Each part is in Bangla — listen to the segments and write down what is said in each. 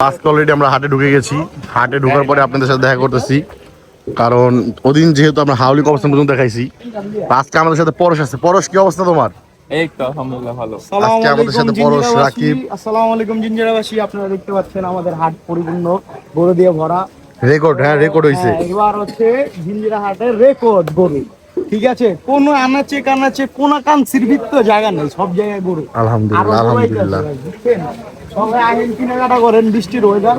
আজকে অলরেডি আমরা হাটে ঢুকে গেছি। হাটে ঢোকার পরে আপনাদের সাথে দেখা করতেছি, কারণ ওদিন যেহেতু আমরা হাউলি কবরস্থান পর্যন্ত দেখাইছি, আজকে আমাদের সাথে পরশ আছে। পরশ, কি অবস্থা তোমার? এই তো আলহামদুলিল্লাহ ভালো। আজকে আমাদের সাথে পরশ, রাকিব। আসসালামু আলাইকুম জিঞ্জিরাবাসী, আপনারা দেখতে পাচ্ছেন আমাদের হাট পরিপূর্ণ গরু দিয়ে ভরা। রেকর্ড, হ্যাঁ রেকর্ড হইছে। এবার হচ্ছে জিঞ্জিরা হাটের রেকর্ড গরু, ঠিক আছে? কোন আনাচে কানাচে কোন কাঞ্চির ভিত্ত জায়গা নেই, সব জায়গায় গরু। আলহামদুলিল্লাহ, আলহামদুলিল্লাহ। সবাই আইন কেনাকাটা করেন, বৃষ্টির ওয়েদার,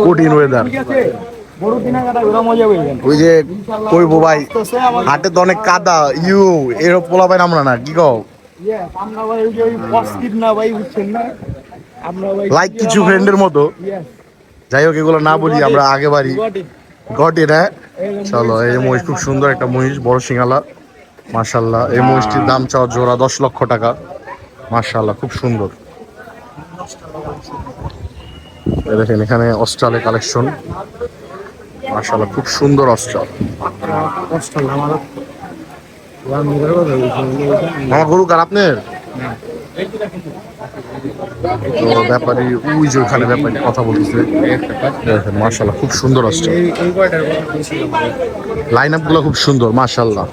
কঠিন ওয়েদার, ঠিক আছে? গরু কেনাকাটা করে মজা পেয়ে ওই যে কইবো ভাই, হাটে তো অনেক কাদা, এর পোলা পাই আমরা না, কি কও? আমরা ভাই ওই যে ওই পস্কিট না ভাই, বুঝছেন না? আমরা ভাই লাইক কিছু ফ্রেন্ডের মতো, যাই হোক এগুলো না বলি, আমরা আগে বাড়ি গট এটা। চলো, এই মহিষ খুব সুন্দর একটা মহিষ, বড় সিঙ্গালা, মাশাল্লাহ। এই মহিষটির দাম চাওয়া জোড়া 10 লক্ষ টাকা, মাশাল্লাহ খুব সুন্দর। দেখেন এখানে অস্ট্রালের কালেকশন, মাশাল্লাহ খুব সুন্দর অস্ট্রাল। আমার গরু কার আপনার? তো ব্যাপারী ওই যে ওখানে ব্যাপারী কথা বলতেছে, মাশাল্লাহ খুব সুন্দর অস্ট্রাল। লাইন আপ গুলো খুব সুন্দর, মাশাল্লাহ।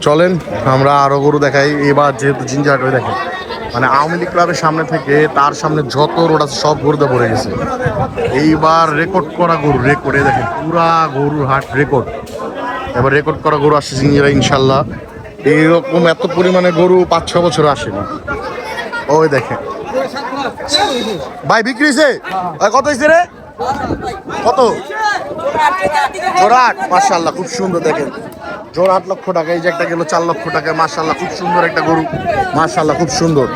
চলেন আমরা আরো গরু দেখাই। এবার যেহেতু জিঞ্জার হয়ে দেখেন, মানে আওয়ামী লীগ ক্লাবের সামনে থেকে তার সামনে যত রোড আছে সব গরুতে ভরে গেছে। এইবার রেকর্ড করা গরু, রেকর্ডে দেখেন পুরা গরুর হাট রেকর্ড। এবার রেকর্ড করা গরু আসছে জিঞ্জিরা, ইনশাল্লাহ। এইরকম এত পরিমাণে গরু 5-6 বছর আসেনি। ওই দেখেন ভাই, বিক্রি হয়েছে কত হয়েছে রে? কত? জোড়া 8, মাশাল্লাহ খুব সুন্দর। দেখেন জোড়া 8 লক্ষ টাকা। এই যে একটা গেল 4 লক্ষ টাকা, মাশাল্লাহ খুব সুন্দর একটা গরু, মাশাল্লাহ খুব সুন্দর।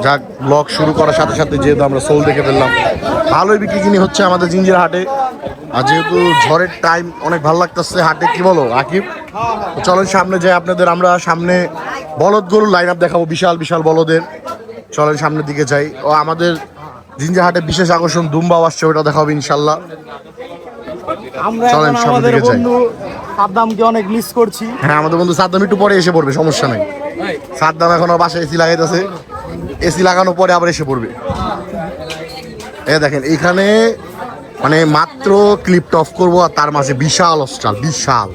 যাক, ব্লগ শুরু করার সাথে সাথে যেহেতু আমরা সোল দেখে ফেললাম, ভালোই বিক্রি কিনি হচ্ছে আমাদের জিঞ্জিরা হাটে। আর যেহেতু ঝড়ের টাইম, অনেক ভালো লাগতেছে হাটে, কি বলো আকিব? চলেন সামনে যাই, আপনাদের আমরা সামনে বলদ গরুর লাইন আপ দেখাবো, বিশাল বিশাল বলদের। চলেন সামনের দিকে যাই। ও আমাদের জিঞ্জিরা হাটে বিশেষ আকর্ষণ দুম্বাও আসছে, ওটা দেখাবো ইনশাল্লাহ। আমরা চলেন এখন সামনের আমাদের দিকে যাই। বন্ধু সাদ্দামকে অনেক মিস করছি। হ্যাঁ, আমাদের বন্ধু সাদ্দাম একটু পরে এসে পড়বে, সমস্যা নাই। সাদ্দাম এখনো বাসায় এসি লাগাইতেছে, এসি লাগানোর পরে আবার এসে পড়বে। দেখেন এইখানে মানে মাত্র ক্লিপ অফ করবো, আর তার মাঝে বিশাল অস্ট্রাল, বিশাল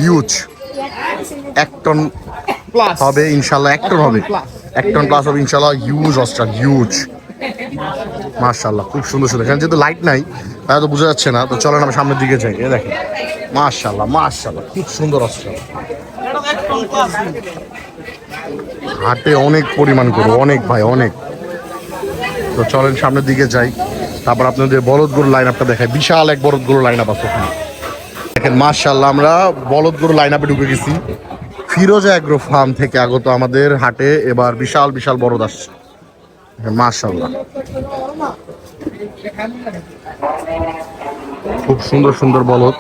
হিউজ 1 টন হবে ইনশাল্লাহ, 1 টন হবে, 1 টন প্লাস হবে ইনশাল্লাহ। হিউজ অস্ট্রাল, হিউজ, মাশাল্লাহ খুব সুন্দর সুন্দর। এখানে যেহেতু লাইট নাই তাহলে তো বোঝা যাচ্ছে না। তো চলেন আমরা সামনের দিকে যাই। দেখেন মাশাল্লাহ, মাশাল্লাহ খুব সুন্দর অস্ট্রাল। হাটে অনেক পরিমাণ করবো, অনেক ভাই, অনেক। তো চলেন সামনের দিকে যাই, তারপর আপনাদের বলদ গরুর লাইন আপটা দেখাই। বিশাল এক বলদ গরুর লাইন আপ আছে ওখানে। দেখেন মাশাআল্লাহ, আমরা বলদ গরুর লাইন আপে ঢুকে গেছি। ফিরোজা এগ্রো ফার্ম থেকে আগত আমাদের হাটে এবার বিশাল বিশাল বলদ আসছে, মাশাআল্লাহ খুব সুন্দর সুন্দর বলদ।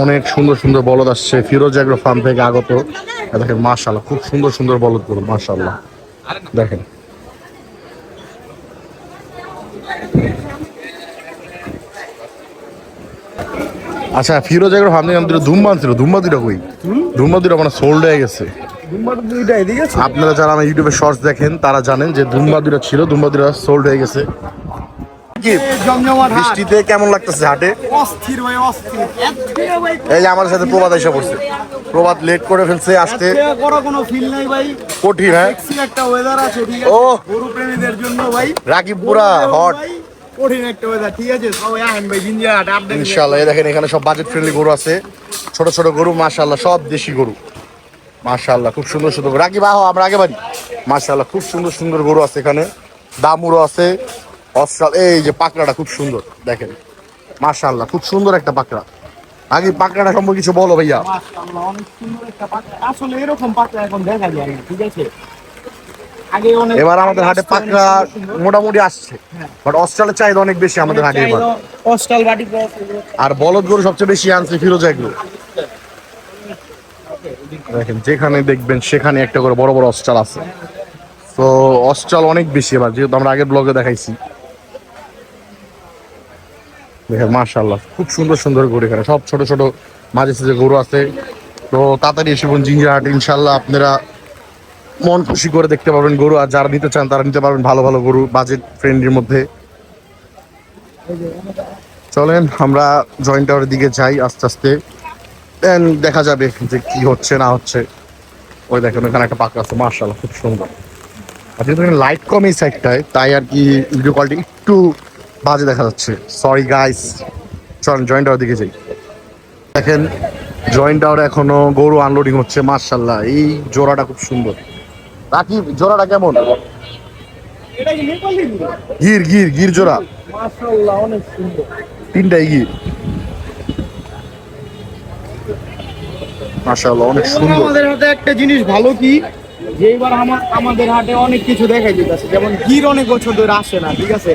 অনেক সুন্দর সুন্দর বলদ আসছে ফিরোজ এগ্রো ফার্ম থেকে আগত। দেখেন মাশাআল্লাহ খুব সুন্দর সুন্দর বলদ গরু, মাশাআল্লাহ। দেখেন আচ্ছা, ফিরোজ এগ্রো ফার্ম থেকে আমাদের ধুমবা ছিল, ধুমবা দুটা কই? ধুমবা দুটা মানে সোল্ড হয়ে গেছে। আপনারা যারা আমার ইউটিউবে শর্টস দেখেন তারা জানেন যে ধুমবা দুটা ছিল, ধুমবা দুটা সোল্ড হয়ে গেছে। বৃষ্টিতে কেমন লাগতেছে হাটে? অস্থির ভাই, অস্থির। এই যে আমার সাথে প্রবাদ এসে পড়ছে, প্রবাদ লেট করে ফেলছে আসতে। কোনো ফিল নাই ভাই, কঠিন। হ্যাঁ, একটা ওয়েদার আছে, ঠিক আছে? ও গরু প্রেমীদের জন্য ভাই রাকিব পুরা হট, কঠিন একটা ওয়েদার, ঠিক আছে? সবাই আহেন ভাই জিঞ্জিরা হাট আপডেট ইনশাআল্লাহ। এই দেখেন এখানে সব বাজেট ফ্রেন্ডলি গরু আছে, ছোট ছোট গরু, মাশাআল্লাহ সব দেশি গরু, মাশাআল্লাহ খুব সুন্দর সুন্দর। রাকিব আহ, আমরা আগে বাড়ি, মাশাআল্লাহ খুব সুন্দর সুন্দর গরু আছে এখানে। দামুরও আছে, অস্ট্রাল। এই যে পাকড়াটা খুব সুন্দর, দেখেন মাশাআল্লাহ খুব সুন্দর একটা পাকড়া। আগে পাকড়াটা সম্পর্কে কিছু বলো ভাইয়া। মাশাআল্লাহ অনেক সুন্দর একটা পাকড়া, আসলে এরকম পাকড়া এখন দেখা যায় না, ঠিক আছে? আগে অনেক, এবার আমাদের হাটে পাকড়া মোটামুটি আসছে, বাট অস্ট্রালের চাহিদা অনেক বেশি আমাদের হাটে এবার। অস্ট্রাল বাটি আর বলদ গরু সবচেয়ে বেশি আনছে ফিরোজা এগুলো। দেখেন যেখানে দেখবেন সেখানে একটা করে বড় বড় অস্ট্রাল আছে। তো অস্ট্রাল অনেক বেশি এবার, যেহেতু আমরা আগের ব্লগে দেখাইছি। দেখেন মাশাআল্লাহ খুব সুন্দর সুন্দর গরু, এখানে সব ছোট ছোট মাঝে সাঝে গরু আছে। তো তাড়াতাড়ি এসে পড়ুন জিঞ্জিরা হাট, ইনশাল্লাহ আপনারা মন খুশি করে দেখতে পারবেন গরু। আর যারা নিতে চান তারা নিতে পারবেন ভালো ভালো গরু বাজেট ফ্রেন্ডলির মধ্যে। চলেন আমরা জয়েন্ট টাওয়ারের দিকে যাই আস্তে আস্তে, দেন দেখা যাবে যে কি হচ্ছে না হচ্ছে। ওই দেখেন ওখানে একটা পাকা আছে, মার্শাল্লাহ খুব সুন্দর। আর যেহেতু লাইট কম এই সাইডটায়, তাই আর কি ভিডিও কোয়ালিটি একটু বাজে দেখা যাচ্ছে, সরি গাইস। চলেন জয়েন্ট টাওয়ার দিকে যাই। দেখেন জয়েন্ট টাওয়ারে এখনো গরু আনলোডিং হচ্ছে, মার্শাল্লাহ এই জোড়াটা খুব সুন্দর। রাকিব জোড়াটা কেমন? এটা কি নেপালি গরু? গির গির গির জোড়া, মাশাআল্লাহ অনেক সুন্দর। তিনটাই গির, মাশাআল্লাহ অনেক সুন্দর। আমাদের হাতে একটা জিনিস ভালো কি, যে এবার আমাদের হাটে অনেক কিছু দেখা যেতেছে, যেমন গির অনেক বছর ধরে আসে না, ঠিক আছে,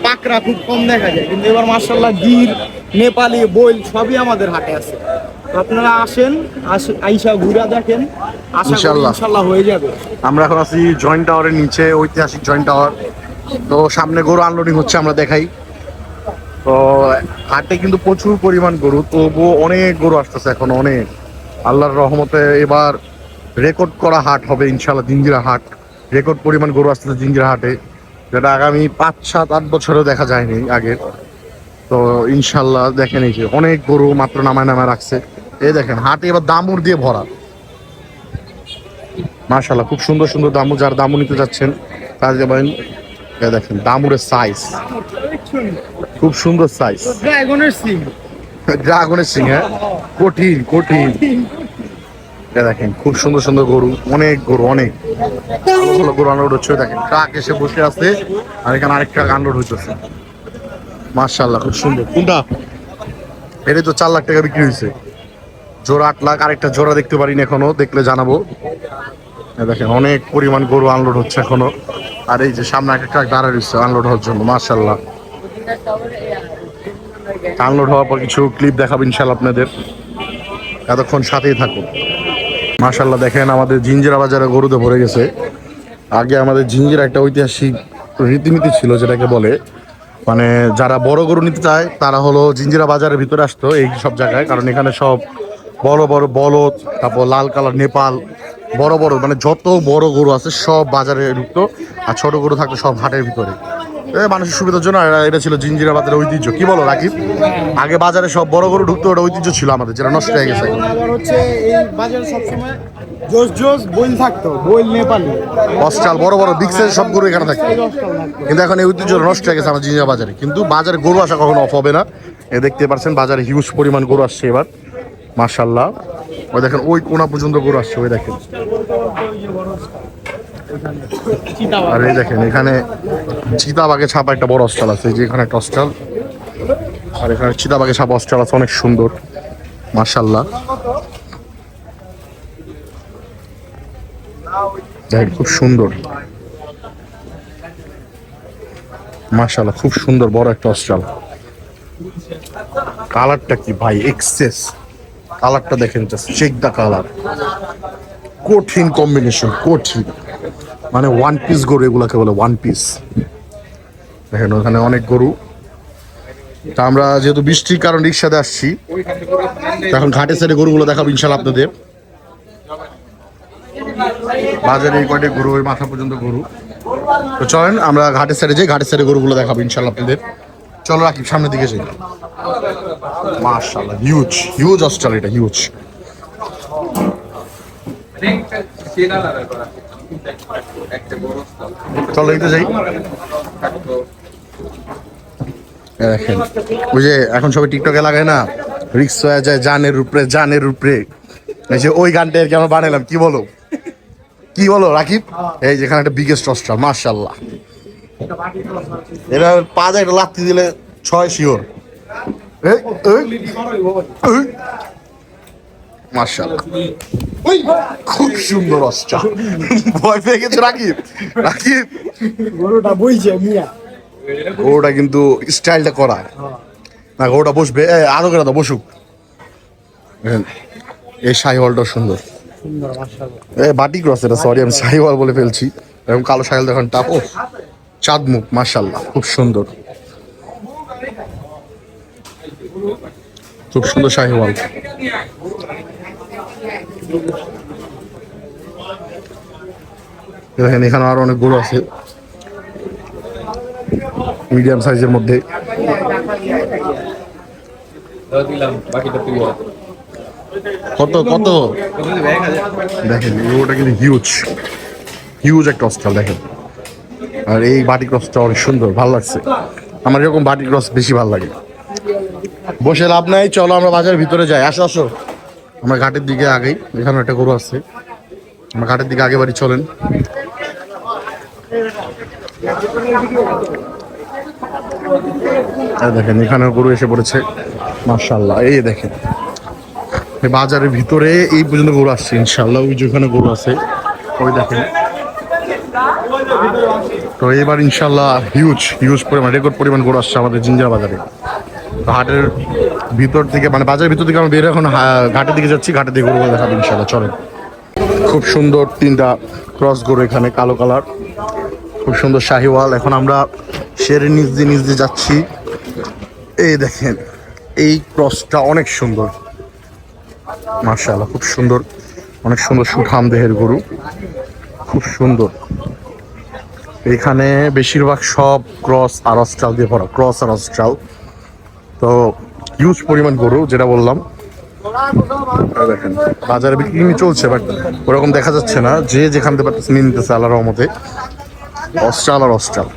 পাকড়া খুব কম দেখা যায়, কিন্তু এবার মাশাআল্লাহ গির, নেপালি, বইল সবই আমাদের হাটে আছে। তো আপনারা আসেন, আইসা ঘুরা দেখেন, আশা করি ইনশাআল্লাহ। ইনশাআল্লাহ হয়ে যাবে। আমরা এখন আছি জয়েন্ট টাওয়ারের নিচে, ঐতিহাসিক জয়েন্ট টাওয়ার। তো সামনে গরু আনলোডিং হচ্ছে, আমরা দেখাই। তো হাটে কিন্তু প্রচুর পরিমাণ গরু, তবুও অনেক গরু আসতেছে এখন, অনেক। আল্লাহর রহমতে এবার রেকর্ড করা হাট হবে ইনশাআল্লাহ, জিঞ্জিরা হাট। রেকর্ড পরিমাণ গরু আসতেছে জিঞ্জিরা হাটে, যেটা আগামী 5-7-8 বছরেও দেখা যায়নি আগে। তো ইনশাল্লাহ দেখেন এই যে অনেক গরু মাত্র নামায় নামায় রাখছে। এই দেখেন হাটে এবার দামুর দিয়ে ভরা, মাশাআল্লাহ খুব সুন্দর সুন্দর দামু। যার দামু নিতে যাচ্ছেন তারা যাবেন। এই দেখেন দামুরের সাইজ খুব সুন্দর সাইজ, ড্রাগনের সিং, ড্রাগনের সিং, হ্যাঁ কঠিন কঠিন। এই দেখেন খুব সুন্দর সুন্দর গরু, অনেক গরু, অনেক ভালো ভালো গরু আনলোড হচ্ছে। দেখেন ট্রাক এসে বসে আছে, আর এখানে আরেক ট্রাক আনলোড হইতেছে, মাশাআল্লাহ খুব সুন্দর। কোনটা? এটা তো 4 লাখ টাকা বিক্রি হয়েছে, জোড়া 8 লাখ। আরেকটা জোড়া দেখতে পারিনি এখনো, দেখলে জানাবো। দেখেন অনেক পরিমাণ গরু আনলোড হচ্ছে এখনো। আর এই যে সামনে একটা ট্রাক দাঁড়া রয়েছে আনলোড হওয়ার জন্য, মাশাআল্লাহ। আনলোড হওয়ার পর কিছু ক্লিপ দেখাবো ইনশাআল্লাহ আপনাদের, এতক্ষণ সাথেই থাকুন। মাশাআল্লাহ দেখেন আমাদের জিঞ্জিরা বাজারে গরুতে ভরে গেছে। আগে আমাদের জিঞ্জিরা একটা ঐতিহাসিক রীতিনীতি ছিল, যেটাকে বলে মানে যারা বড় গরু নিতে চায় তারা হলো জিঞ্জিরা বাজারের ভিতরে আসতো এই সব জায়গায়, কারণ এখানে সব বড় বড় বলদ, তারপর লাল কালার নেপাল, বড় বড় মানে যত বড় গরু আছে সব বাজারে ঢুকতো, আর ছোট গরু থাকতো সব হাটের ভিতরে। মানুষের সুবিধার জন্য এটা ছিল জিঞ্জিরা বাজারের ঐতিহ্য। কি বলো রাকিব? আগে বাজারে সব বড় গরু ঢুকতো, ওটা ঐতিহ্য ছিল আমাদের, যেটা নষ্ট হয়ে গেছে। আবার হচ্ছে এই বাজারে সবসময় জোস জোস বইল থাকতো, বইল নেপালি, অস্ট্রাল বড় বড় বিগ সাইজ সব গরু এখানে থাকতো, কিন্তু এখন এই ঐতিহ্য নষ্ট হয়ে গেছে আমার জিঞ্জিরা বাজারে। কিন্তু বাজারে গরু আসা কখনো অফ হবে না। দেখতে পাচ্ছেন বাজারে হিউজ পরিমাণ গরু আসছে এবার, মাশাআল্লাহ। ওই দেখেন ওই কোনা পর্যন্ত গরু আসছে, ওই দেখেন। আর এই দেখেন এখানে চিতাবাগে ছাপা একটা বড় অস্ট্রাল আছে, যে এখানে একটা অস্ট্রাল, আর এখানে চিতাবাগে ছাপা অস্ট্রাল আছে, অনেক সুন্দর মাশাআল্লাহ। দেখেন খুব সুন্দর মাশাআল্লাহ, খুব সুন্দর বড় একটা অস্ট্রাল। কালারটা কি ভাই, এক্সেস কালারটা দেখেন, জাস্ট চেক দা কালার, কঠিন কম্বিনেশন, কঠিন মানে ওয়ান পিস গরু, এগুলাকে বলে ওয়ান পিস। দেখেন ওখানে অনেক গরু। তা আমরা যেহেতু বৃষ্টির কারণ রিক্সাতে আসছি, এখন ঘাটে সাইডে গরুগুলো দেখাবো ইনশাল্লাহ আপনাদের। বাজারে এই কয়টা গরু, ওই মাথা পর্যন্ত গরু। তো চলেন আমরা ঘাটের সাইডে যাই, ঘাটের সাইডে গরুগুলো দেখাবো ইনশাল্লাহ আপনাদের। চলো রাখি সামনের দিকে যাই। মাশাআল্লাহ হিউজ হিউজ অস্ট্রাল, এটা হিউজ। চলো এইতে যাই। দেখেন ওই যে এখন সবাই টিকটকে লাগায় না, রিক্স হয়ে যায় জানের উপরে, জানের উপরে। এই যে ওই গানটা আর কি আমরা বানাইলাম। কি বলো, কি বলো রাকিব? এই যেখানে একটা বিগেস্ট অস্ট্রাল, মাশাআল্লাহ। এটা পা যায় একটা লাত্তি দিলে 6 শিওর। মাশাআল্লাহ খুব সুন্দর অস্ট্রাল। ভয় পেয়ে গেছে রাকিব, রাকিব গরুটা বইছে মিয়া, গরুটা কিন্তু স্টাইলটা করা না, গরুটা বসবে আরো করে দাও, বসুক। এই শাহিওয়ালটা সুন্দর, সুন্দর মাশাআল্লাহ। বাটি ক্রস এটা, সরি আমি শাহিওয়াল বলে ফেলছি। এবং কালো শাহিওয়াল দেখেন টাপ, ও চাঁদ মুখ, মাশাআল্লাহ খুব সুন্দর। খুব সুন্দর শাহিওয়াল। দেখেন এখানে আরো অনেক গরু আছে মিডিয়াম সাইজের মধ্যে। কত কত দেখেন গরুটা কিন্তু হিউজ হিউজ একটা অস্ট্রাল দেখেন। আর এই বাটি ক্রসটা অনেক সুন্দর, ভালো লাগছে আমার। এরকম বাটি ক্রস বেশি ভালো লাগে। বসে লাভ নাই, চলো আমরা বাজারের ভিতরে যাই। আসো আসো, আমরা ঘাটের দিকে আগেই, এখানে একটা গরু আছে, আমরা ঘাটের দিকে আগে বাড়ি চলেন। দেখেন এখানে গরু এসে পড়েছে মাশাআল্লাহ। এই দেখেন বাজারের ভিতরে এই পর্যন্ত গরু আসছে ইনশাআল্লাহ। ওই যেখানে গরু আছে ওই দেখেন। তো এবার ইনশাআল্লাহ হিউজ হিউজ পরিমাণ, রেকর্ড পরিমাণ গরু আসছে আমাদের জিঞ্জার বাজারে। হাটের ভিতর থেকে মানে বাজারের ভিতর থেকে আমরা বের এখন ঘাটের দিকে যাচ্ছি, ঘাটের দিকে গরু দেখাবো ইনশাআল্লাহ। চলেন। খুব সুন্দর তিনটা ক্রস গরু এখানে, কালো কালার, খুব সুন্দর শাহিওয়াল। এখন আমরা শেরের নিচ দিয়ে যাচ্ছি। এই দেখেন এই ক্রসটা অনেক সুন্দর মাশাআল্লাহ, খুব সুন্দর, অনেক সুন্দর সুঠাম দেহের গরু, খুব সুন্দর। এখানে বেশিরভাগ সব ক্রস আর অস্ট্রাল দিয়ে ভরা, ক্রস আর অস্ট্রাল। তো হিউজ পরিমাণ গরু যেটা বললাম। দেখেন বাজারে বিক্রি চলছে, বাট ওরকম দেখা যাচ্ছে না, যে যেখান থেকে পারতেছে নিয়ে নিতেছে আল্লাহর রহমতে। অস্ট্রাল আর অস্ট্রাল।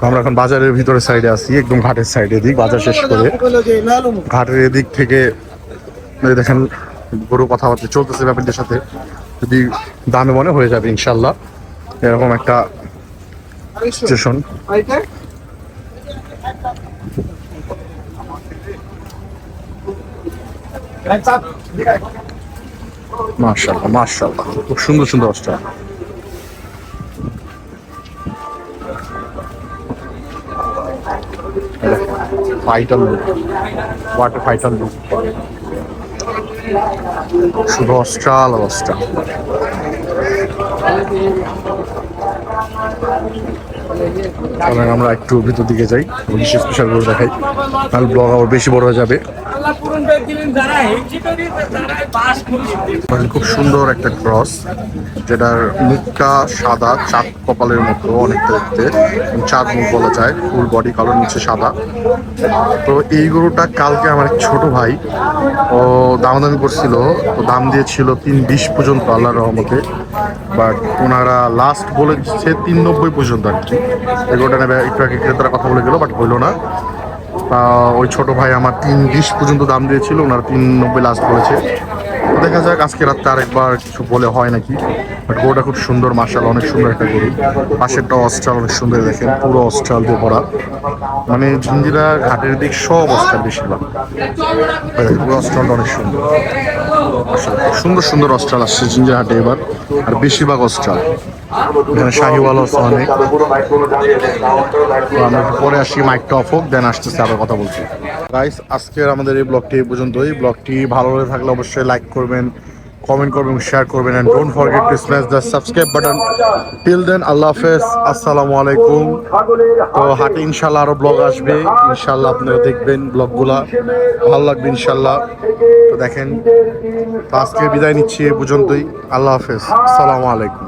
আমরা এখন বাজারের ভিতরে সাইডে আছি, একদম ঘাটের সাইডে দিক, বাজার শেষ করে ঘাটের এদিক থেকে দেখেন গরু কথাবার্তা চলতেছে ব্যাপারটার সাথে। যদি দামে মনে হয়ে যাবে ইনশাল্লাহ, এরকম একটা সিচুয়েশন। মাশাআল্লাহ মাশাআল্লাহ, খুব সুন্দর সুন্দর Austral. Fighter look, water fighter look, শুধু অস্ট্রাল আর অস্ট্রাল। আমরা একটু ভিতর দিকে যাই, স্পেশাল করে দেখাই, তাহলে ব্লগ আবার বেশি বড় হয়ে যাবে। খুব সুন্দর একটা ক্রস, যেটার মুখটা সাদা, চাঁদ কপালের মতো অনেকটা দেখতে, চাঁদ মুখ বলা যায়, ফুল বডি কালার, নিচে সাদা। তো এই গরুটা কালকে আমার এক ছোট ভাই ও দামাদামি করছিল, তো দাম দিয়েছিল 320 পর্যন্ত আল্লাহর রহমতে, বাট ওনারা লাস্ট বলেছে 390 পর্যন্ত আর কি। এই গরুটা নেবে একটু আগে ক্রেতারা কথা বলে গেল, বাট হইলো না। ওই ছোট ভাই আমার 320 পর্যন্ত দাম দিয়েছিল, ওনারা 390 লাস্ট বলেছে। দেখা যাক আজকে রাত্রে আরেকবার কিছু বলে হয় নাকি। বাট গরুটা খুব সুন্দর মাশাআল্লাহ, অনেক সুন্দর একটা গরু। পাশেরটা অস্ট্রাল অনেক সুন্দর, দেখেন পুরো অস্ট্রাল দিয়ে ভরা, মানে ঝিঞ্জিরা ঘাটের দিক সব অস্ট্রাল বেশিরভাগ। পুরো অস্ট্রালটা অনেক সুন্দর, সুন্দর সুন্দর অস্ট্রাল আসছে জিঞ্জিরা হাটে এবার, আর বেশিরভাগ অস্ট্রাল। এখানে শাহিওয়াল আছে অনেক। আমরা পরে আসি, মাইকটা অফ হোক, দেন আসতেছে আবার কথা বলছি। গাইস আজকের আমাদের এই ব্লগটি এই পর্যন্তই। ব্লগটি ভালো লাগে থাকলে অবশ্যই লাইক করবেন, কমেন্ট করবেন, শেয়ার করবেন, and don't forget to smash the subscribe button. Till then আল্লাহ হাফেজ, আসসালামু আলাইকুম। তো হাটে ইনশাল্লাহ আরো ব্লগ আসবে, ইনশাল্লাহ আপনারা দেখবেন ব্লগগুলা, ভালো লাগবে ইনশাল্লাহ। তো দেখেন, আজকে বিদায় নিচ্ছি এই পর্যন্তই। আল্লাহ হাফেজ, আসসালামু আলাইকুম।